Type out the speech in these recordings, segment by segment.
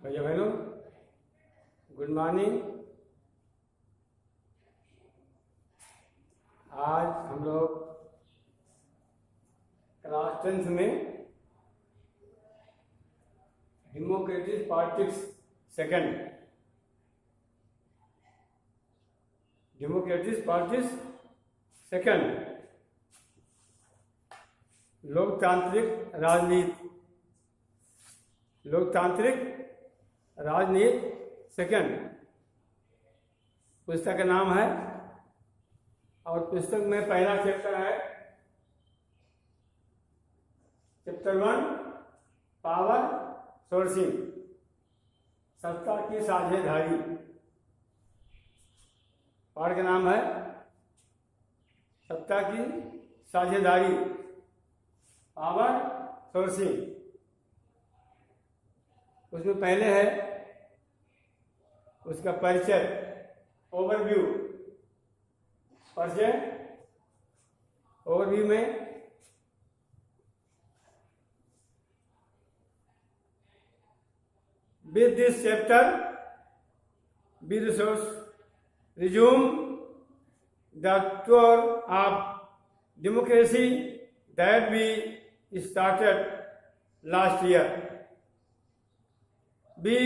भैया बहनों, good morning. आज हम लोग क्लास 10th में डेमोक्रेटिक पॉलिटिक्स सेकंड लोकतांत्रिक राजनीति सेकंड पुस्तक का नाम है। और पुस्तक में पहला चैप्टर है चैप्टर 1 पावर सोर्सिंग, सत्ता की साझेदारी। पाठ का नाम है सत्ता की साझेदारी, पावर सोर्सिंग। उसमें पहले है उसका परिचय, ओवरव्यू में with this chapter we resume the tour of democracy that we started last year. We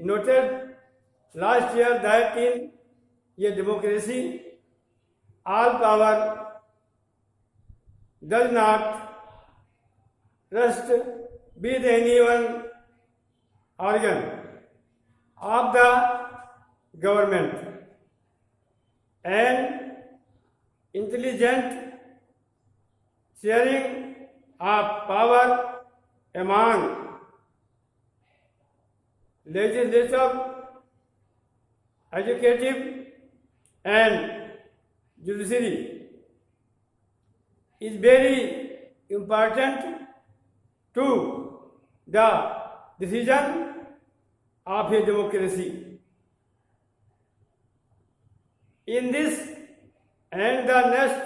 noted last year that in a democracy all power does not rest with any one organ of the government, and intelligent sharing of power among legislative, executive and judiciary is very important to the decision of a democracy. In this and the next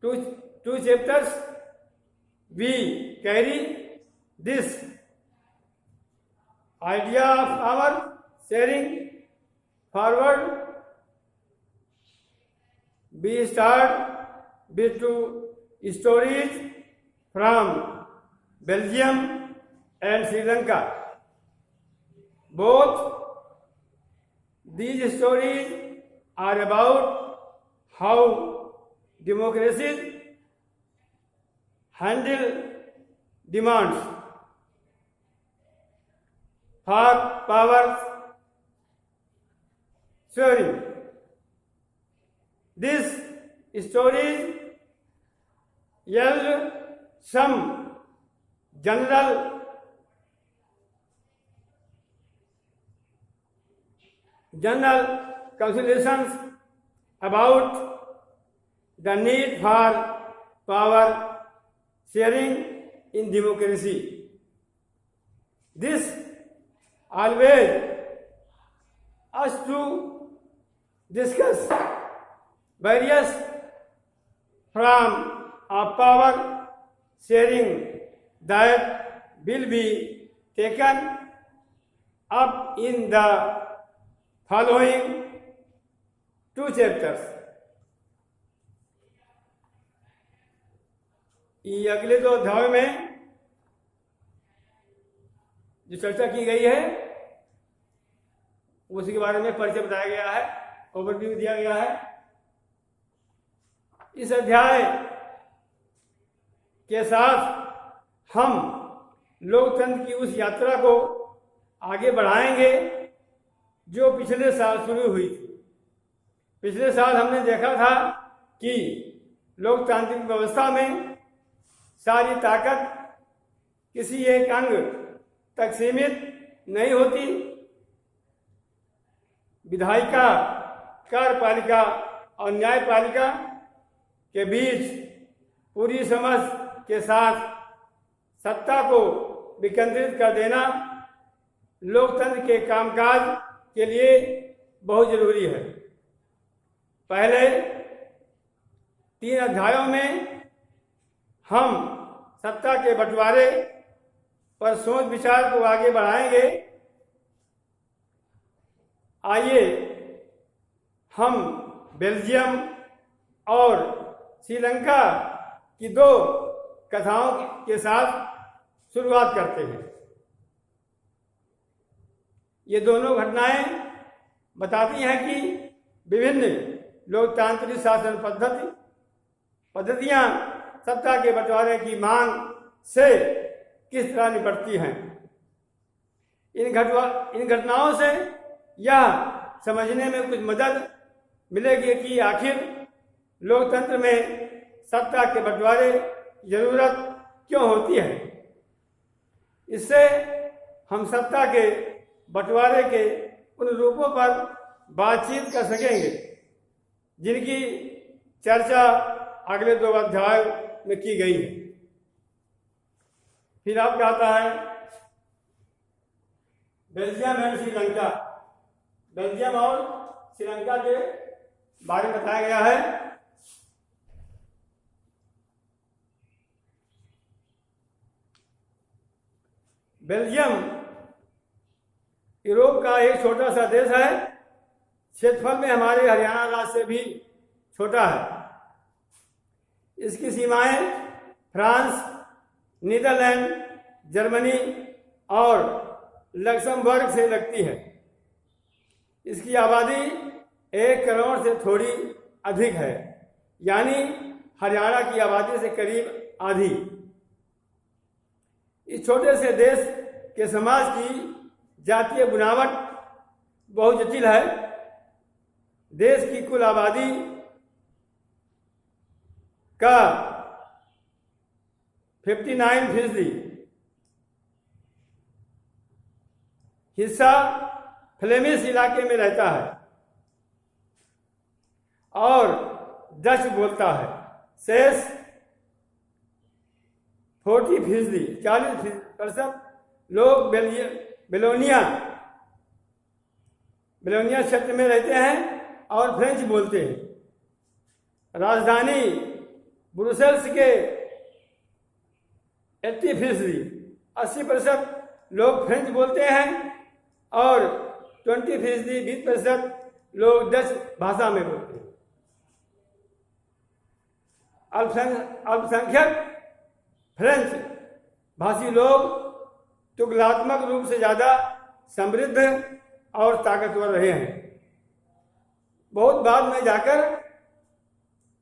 two chapters, we carry this idea of our sharing forward. We start with two stories from Belgium and Sri Lanka. Both these stories are about how democracies handle demands for power sharing. These stories yield some general considerations about the need for power sharing in democracy. This always us to discuss various forms of power sharing that will be taken up in the following two chapters. ये अगले दो अध्याय में जो चर्चा की गई है उसी के बारे में परिचय बताया गया है, ओवरव्यू दिया गया है। इस अध्याय के साथ हम लोकतंत्र की उस यात्रा को आगे बढ़ाएंगे जो पिछले साल शुरू हुई थी। पिछले साल हमने देखा था कि लोकतांत्रिक व्यवस्था में सारी ताकत किसी एक अंग तक सीमित नहीं होती। विधायिका, कार्यपालिका और न्यायपालिका के बीच पूरी समझ के साथ सत्ता को विकेंद्रित कर देना लोकतंत्र के कामकाज के लिए बहुत जरूरी है। पहले 3 अध्यायों में हम सत्ता के बंटवारे पर सोच विचार को आगे बढ़ाएंगे। आइए हम बेल्जियम और श्रीलंका की दो कथाओं के साथ शुरुआत करते हैं। ये दोनों घटनाएं बताती हैं कि विभिन्न लोकतांत्रिक शासन पद्धतियां सत्ता के बंटवारे की मांग से किस तरह निपटती हैं। इन घटनाओं से यह समझने में कुछ मदद मिलेगी कि आखिर लोकतंत्र में सत्ता के बंटवारे की जरूरत क्यों होती है। इससे हम सत्ता के बंटवारे के उन रूपों पर बातचीत कर सकेंगे जिनकी चर्चा अगले 2 अध्याय में की गई है। फिर आप कहता है बेल्जियम एंड श्रीलंका। बेल्जियम और श्रीलंका के बारे में बताया गया है। बेल्जियम यूरोप का एक छोटा सा देश है। क्षेत्रफल में हमारे हरियाणा राज्य से भी छोटा है। इसकी सीमाएं फ्रांस, नीदरलैंड, जर्मनी और लक्समबर्ग से लगती है। इसकी आबादी 1 करोड़ से थोड़ी अधिक है, यानी हरियाणा की आबादी से करीब आधी। इस छोटे से देश के समाज की जातीय बुनावट बहुत जटिल है। देश की कुल आबादी का 59% हिस्सा फ्लेमिश इलाके में रहता है और डच बोलता है। शेष 40% लोग बेलोनिया क्षेत्र में रहते हैं और फ्रेंच बोलते हैं। राजधानी ब्रुसेल्स के 80% लोग फ्रेंच बोलते हैं और 20% लोग डच भाषा में बोलते हैं। अल्पसंख्यक फ्रेंच भाषी लोग तुलनात्मक रूप से ज्यादा समृद्ध और ताकतवर रहे हैं। बहुत बाद में जाकर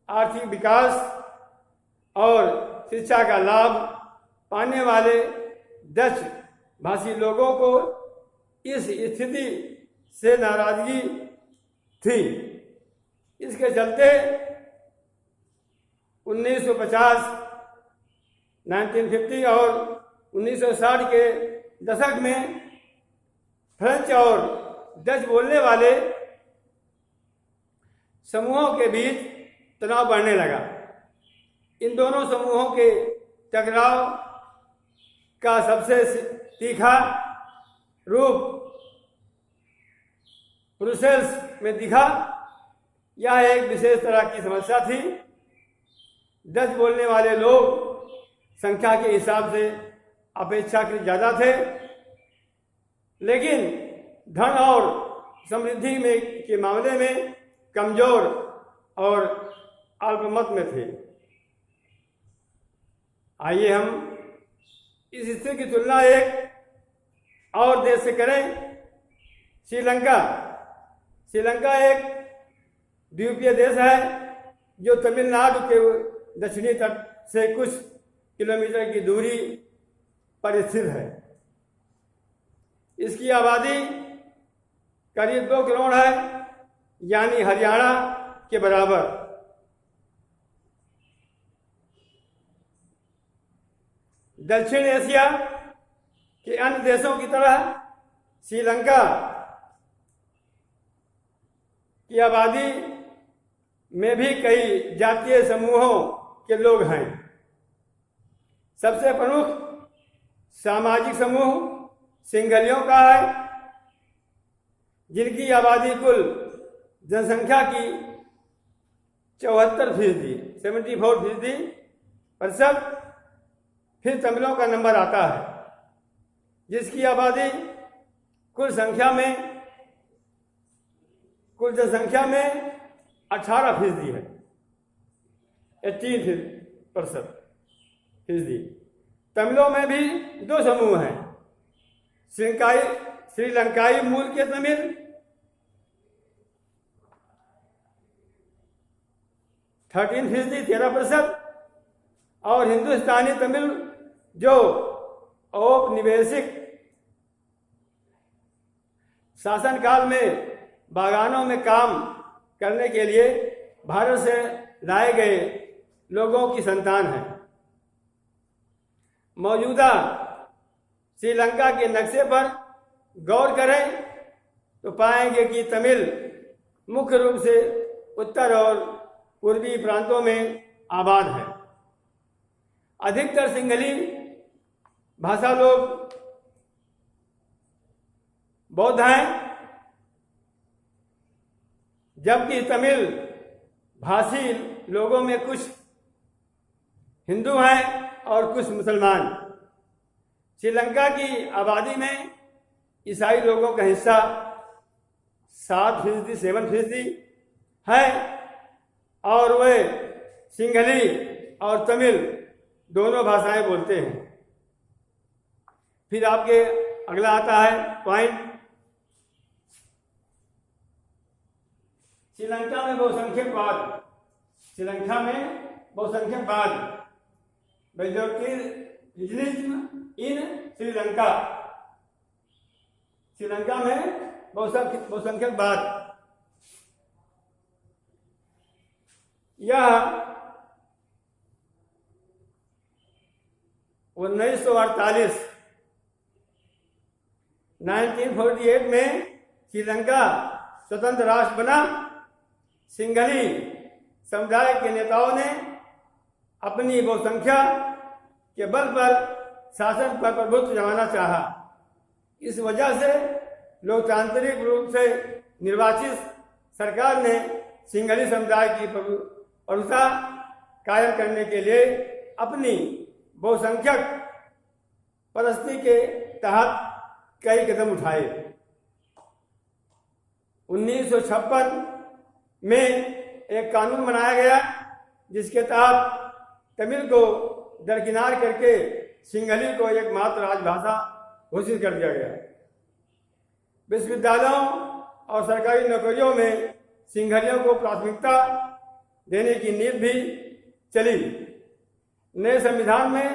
आर्थिक विकास और शिक्षा का लाभ पाने वाले डच भाषी लोगों को इस स्थिति से नाराजगी थी। इसके चलते 1950 और 1960 के दशक में फ्रेंच और डच बोलने वाले समूहों के बीच तनाव बढ़ने लगा। इन दोनों समूहों के टकराव का सबसे तीखा रूप ब्रुसेल्स में दिखा। यह एक विशेष तरह की समस्या थी। डच बोलने वाले लोग संख्या के हिसाब से अपेक्षाकृत ज्यादा थे, लेकिन धन और समृद्धि के मामले में कमजोर और अल्पमत में थे। आइए हम इस हिस्से की तुलना एक और देश से करें, श्रीलंका। श्रीलंका एक द्वीपीय देश है जो तमिलनाडु के दक्षिणी तट से कुछ किलोमीटर की दूरी पर स्थित है। इसकी आबादी करीब 2 करोड़ है, यानी हरियाणा के बराबर। दक्षिण एशिया के अन्य देशों की तरह श्रीलंका की आबादी में भी कई जातीय समूहों के लोग हैं। सबसे प्रमुख सामाजिक समूह सिंघलियों का है, जिनकी आबादी कुल जनसंख्या की 74% फिर तमिलों का नंबर आता है जिसकी आबादी कुल जनसंख्या में 18% है, 18%। तमिलों में भी 2 समूह हैं, श्रीलंकाई मूल के तमिल (13%) 13%, और हिंदुस्तानी तमिल जो औपनिवेशिक शासनकाल में बागानों में काम करने के लिए भारत से लाए गए लोगों की संतान है। मौजूदा श्रीलंका के नक्शे पर गौर करें तो पाएंगे कि तमिल मुख्य रूप से उत्तर और पूर्वी प्रांतों में आबाद है। अधिकतर सिंहली भाषा लोग बौद्ध हैं, जबकि तमिल भाषी लोगों में कुछ हिंदू हैं और कुछ मुसलमान। श्रीलंका की आबादी में ईसाई लोगों का हिस्सा 7% है, और वे सिंहली और तमिल दोनों भाषाएं बोलते हैं। फिर आपके अगला आता है पॉइंट, श्रीलंका में बहुसंख्यकवाद मेजोरिटियलिज्म इन श्रीलंका में बहुसंख्यकवाद। यह 1948 में श्रीलंका स्वतंत्र राष्ट्र बना। सिंहली समुदाय के नेताओं ने अपनी बहुसंख्या के बल पर शासन पर प्रभुत्व जमाना चाहा। इस वजह से लोकतांत्रिक रूप से निर्वाचित सरकार ने सिंहली समुदाय की प्रभुता कायम करने के लिए अपनी बहुसंख्यक परिस्थिति के तहत कई कदम उठाए। 1956 में एक कानून बनाया गया जिसके तहत तमिल को दरकिनार करके सिंहली को एकमात्र राजभाषा घोषित कर दिया गया। विश्वविद्यालयों और सरकारी नौकरियों में सिंहलियों को प्राथमिकता देने की नीति भी चली। नए संविधान में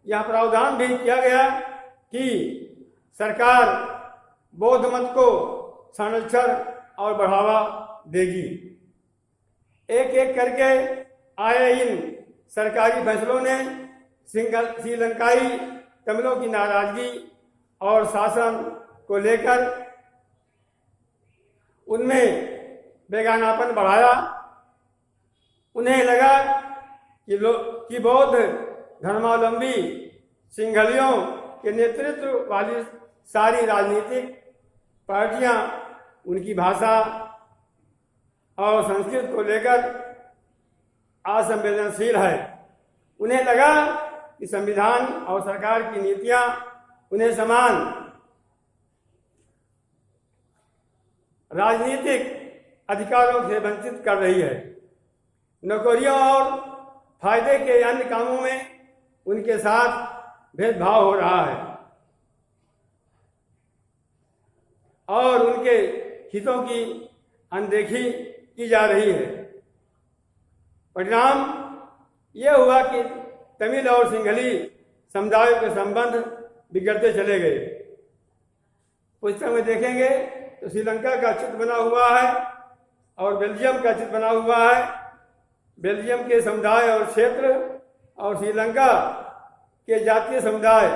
यह प्रावधान भी किया गया कि सरकार बौद्ध मत को संरक्षण और बढ़ावा देगी। एक एक करके आए इन सरकारी फैसलों ने श्रीलंकाई तमिलों की नाराजगी और शासन को लेकर उनमें बेगानापन बढ़ाया। उन्हें लगा कि बौद्ध धर्मावलंबी सिंहलियों के नेतृत्व वाली सारी राजनीतिक पार्टियां उनकी भाषा और संस्कृति को लेकर असंवेदनशील है। उन्हें लगा कि संविधान और सरकार की नीतियां उन्हें समान राजनीतिक अधिकारों से वंचित कर रही है। नौकरियों और फायदे के अन्य कामों में उनके साथ भेदभाव हो रहा है और उनके हितों की अनदेखी की जा रही है। परिणाम यह हुआ कि तमिल और सिंहली समुदायों के संबंध बिगड़ते चले गए। पुस्तक में देखेंगे तो श्रीलंका का चित्र बना हुआ है और बेल्जियम का चित्र बना हुआ है। बेल्जियम के समुदाय और क्षेत्र और श्रीलंका के जातीय समुदाय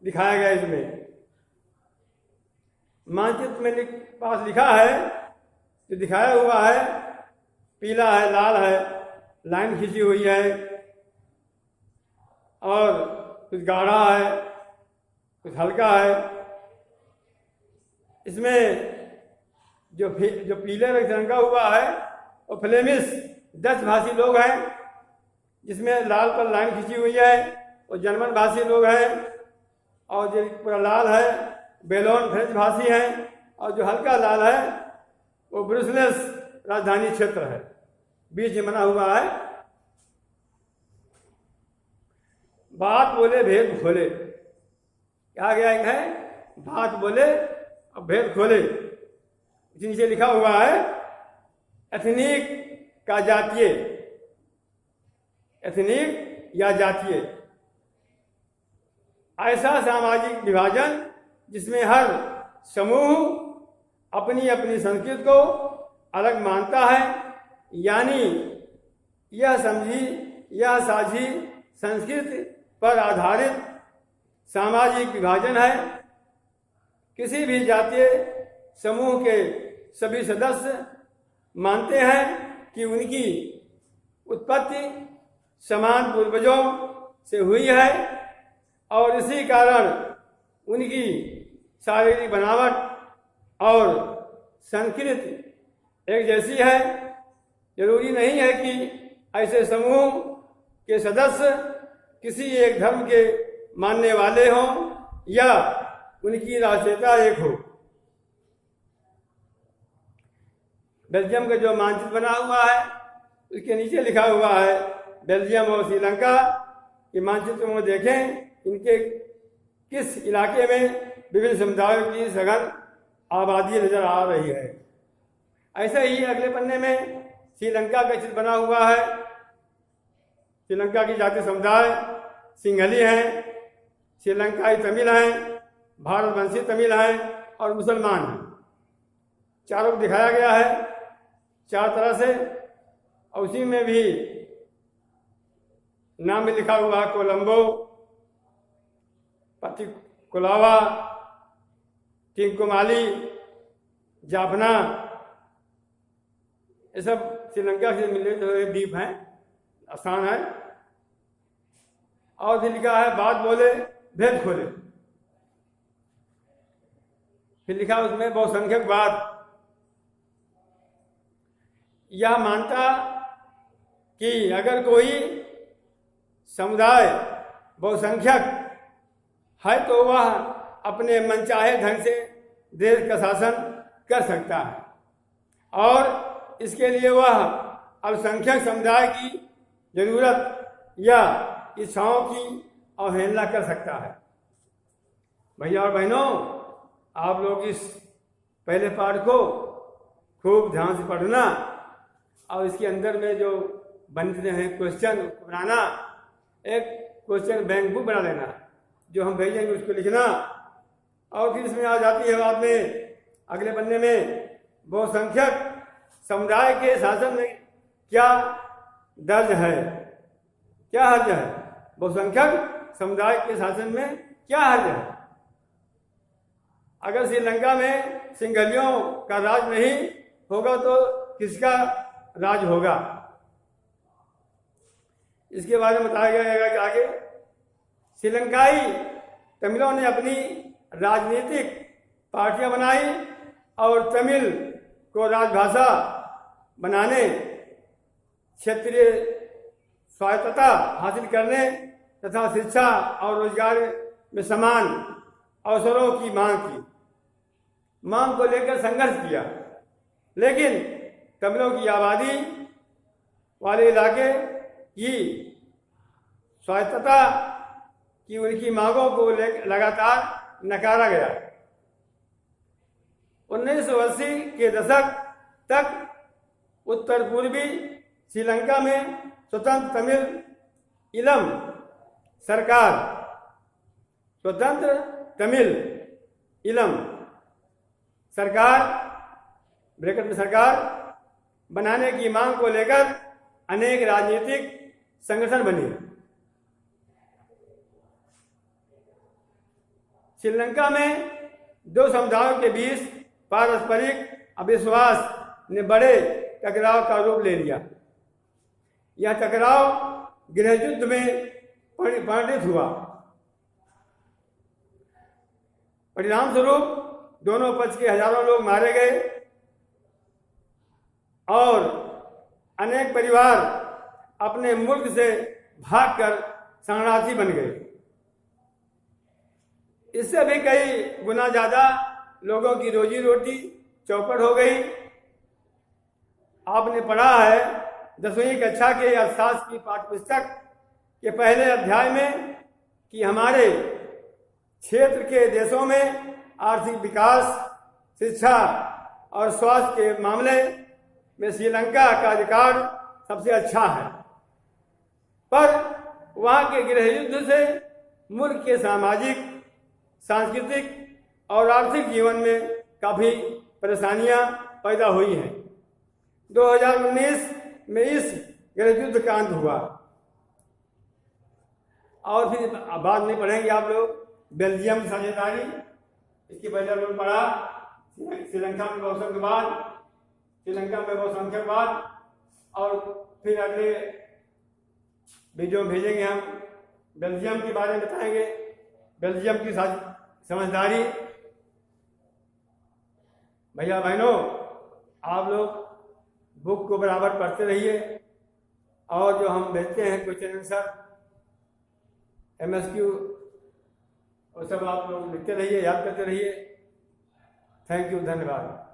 दिखाया गया। इसमें मानचित्र में पास लिखा है, जो दिखाया हुआ है, पीला है, लाल है, लाइन खींची हुई है और कुछ गाढ़ा है, कुछ हल्का है। इसमें जो पीले रंग से रंगा हुआ है वो फ्लेमिश डच भाषी लोग हैं, जिसमें लाल पर लाइन खींची हुई है, और जर्मन भाषी लोग हैं, और जो पूरा लाल है बेलोन फ्रेंच भाषी है, और जो हल्का लाल है वो ब्रुसेल्स राजधानी क्षेत्र है, बीच में बना हुआ है। बात बोले भेद खोले, क्या गया एक है बात बोले और भेद खोले। नीचे लिखा हुआ है एथनिक का जातीय, एथनिक या जातीय, ऐसा सामाजिक विभाजन जिसमें हर समूह अपनी अपनी संस्कृति को अलग मानता है, यानी यह साझी संस्कृति पर आधारित सामाजिक विभाजन है। किसी भी जातीय समूह के सभी सदस्य मानते हैं कि उनकी उत्पत्ति समान पूर्वजों से हुई है और इसी कारण उनकी शारीरिक बनावट और संस्कृति एक जैसी है। जरूरी नहीं है कि ऐसे समूह के सदस्य किसी एक धर्म के मानने वाले हों या उनकी राष्ट्रीयता एक हो। बेल्जियम का जो मानचित्र बना हुआ है उसके नीचे लिखा हुआ है बेल्जियम और श्रीलंका के मानचित्र में देखें इनके किस इलाके में विभिन्न समुदायों की सघन आबादी नजर आ रही है। ऐसे ही अगले पन्ने में श्रीलंका का चित्र बना हुआ है। श्रीलंका की जातीय समुदाय सिंहली हैं, श्रीलंकाई तमिल हैं, भारतवंशी तमिल हैं और मुसलमान हैं। चारों को दिखाया गया है चार तरह से, और उसी में भी नाम में लिखा हुआ है कोलंबो, पतिकुलावा, टिंकुमाली, जाफना, ये सब श्रीलंका से मिले हुए द्वीप हैं, स्थान है। और भी लिखा है बात बोले भेद खोले, फिर लिखा उसमें बहुसंख्यकवाद, यह मानता कि अगर कोई समुदाय बहुसंख्यक है तो वह अपने मनचाहे ढंग से देश का शासन कर सकता है और इसके लिए वह अल्पसंख्यक समुदाय की जरूरत या इच्छाओं की अवहेलना कर सकता है। भैया और बहनों, आप लोग इस पहले पाठ को खूब ध्यान से पढ़ना और इसके अंदर में जो बनते हैं क्वेश्चन उसको बनाना, एक क्वेश्चन बैंक बुक बना लेना, जो हम भेजेंगे उसको लिखना। और फिर इसमें आ जाती है बाद में अगले पन्ने में बहुसंख्यक समुदाय के शासन में क्या दर्ज है, क्या हर्ज है, बहुसंख्यक समुदाय के शासन में क्या हर्ज है। अगर श्रीलंका में सिंघलियों का राज नहीं होगा तो किसका राज होगा, इसके बारे में बताया जाएगा कि आगे श्रीलंकाई तमिलों ने अपनी राजनीतिक पार्टियां बनाई और तमिल को राजभाषा बनाने, क्षेत्रीय स्वायत्तता हासिल करने तथा शिक्षा और रोजगार में समान अवसरों की मांग को लेकर संघर्ष किया। लेकिन तमिलों की आबादी वाले इलाके की स्वायत्तता की उनकी मांगों को लगातार नकारा गया। 1980 के दशक तक उत्तर पूर्वी श्रीलंका में स्वतंत्र तमिल इलम सरकार ब्रैकेट में सरकार बनाने की मांग को लेकर अनेक राजनीतिक संगठन बने। श्रीलंका में दो समुदायों के बीच पारस्परिक अविश्वास ने बड़े टकराव का रूप ले लिया। यह टकराव गृह युद्ध में परिणत हुआ। परिणाम स्वरूप दोनों पक्ष के हजारों लोग मारे गए और अनेक परिवार अपने मुल्क से भागकर शरणार्थी बन गए। इससे भी कई गुना ज़्यादा लोगों की रोजी रोटी चौपट हो गई। आपने पढ़ा है 10वीं कक्षा के अर्थशास्त्र की पाठ्यपुस्तक के पहले अध्याय में कि हमारे क्षेत्र के देशों में आर्थिक विकास, शिक्षा और स्वास्थ्य के मामले में श्रीलंका का रिकॉर्ड सबसे अच्छा है, पर वहाँ के गृह युद्ध से मुल्क के सामाजिक, सांस्कृतिक और आर्थिक जीवन में काफ़ी परेशानियां पैदा हुई हैं। 2019 में इस गृह युद्ध का अंत हुआ। और फिर बाद में पढ़ेंगे आप लोग बेल्जियम साझेदारी, इसके पहले लोग पढ़ा श्रीलंका में बहुसंख्यकवाद, और फिर अगले वीडियो में भेजेंगे हम बेल्जियम के बारे में बताएंगे, बेल्जियम की समझदारी। भैया बहनों, आप लोग बुक को बराबर पढ़ते रहिए, और जो हम भेजते हैं क्वेश्चन आंसर, MSQ, वो सब आप लोग लिखते रहिए, याद करते रहिए। थैंक यू, धन्यवाद।